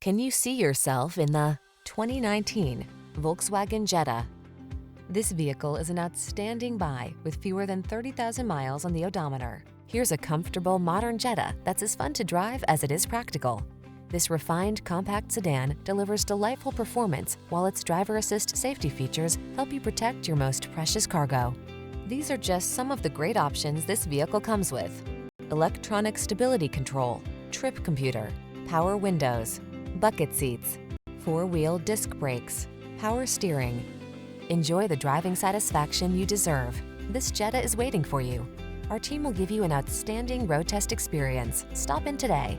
Can you see yourself in the 2019 Volkswagen Jetta? This vehicle is an outstanding buy with fewer than 30,000 miles on the odometer. Here's a comfortable, modern Jetta that's as fun to drive as it is practical. This refined, compact sedan delivers delightful performance while its driver assist safety features help you protect your most precious cargo. These are just some of the great options this vehicle comes with: electronic stability control, trip computer, power windows, bucket seats, four-wheel disc brakes, power steering. Enjoy the driving satisfaction you deserve. This Jetta is waiting for you. Our team will give you an outstanding road test experience. Stop in today.